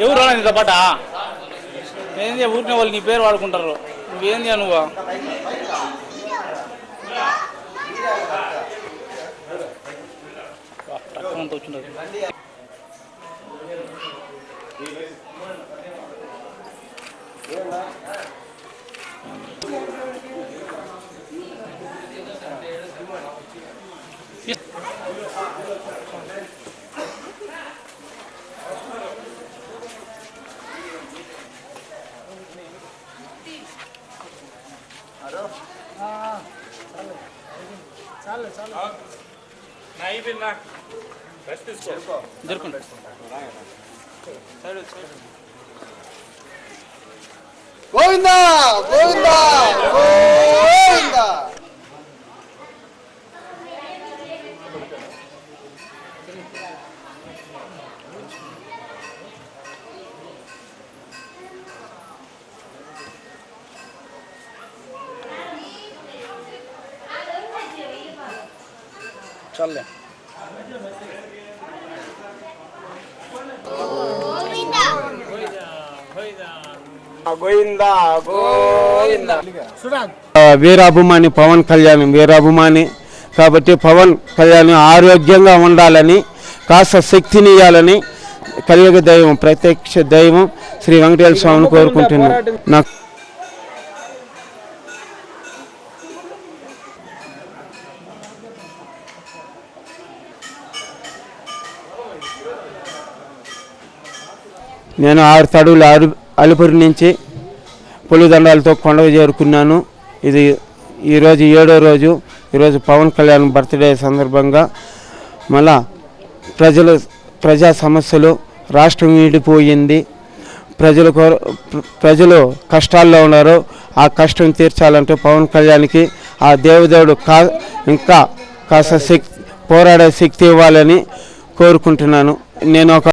ఎవరు రాలేదు ఇంత పాట ఏంది ఊరినే వాళ్ళు నీ పేరు వాడుకుంటారు నువ్వేంది నువ్వు అంత వచ్చిండదు గోవిందా గోవిందా గోవిందా చల్లే వీరాభిమాని పవన్ కళ్యాణ్ వీరాభిమాని కాబట్టి పవన్ కళ్యాణ్ ఆరోగ్యంగా ఉండాలని కాస్త శక్తిని ఇవ్వాలని కలియుగ దైవం ప్రత్యక్ష దైవం శ్రీ వెంకటేశ్వర స్వామిని కోరుకుంటున్నాను. నాకు నేను 6 తడువులు అలిపురి నుంచి పులిదండాలతో కొండకు చేరుకున్నాను. ఇది ఈరోజు 7వ రోజు. ఈరోజు పవన్ కళ్యాణ్ బర్త్డే సందర్భంగా మళ్ళా ప్రజా సమస్యలు రాష్ట్రం వీడిపోయింది. ప్రజలు కష్టాల్లో ఉన్నారు. ఆ కష్టం తీర్చాలంటే పవన్ కళ్యాణ్కి ఆ దేవదేవుడు ఇంకా కాస్త పోరాడే శక్తి ఇవ్వాలని కోరుకుంటున్నాను. నేను ఒక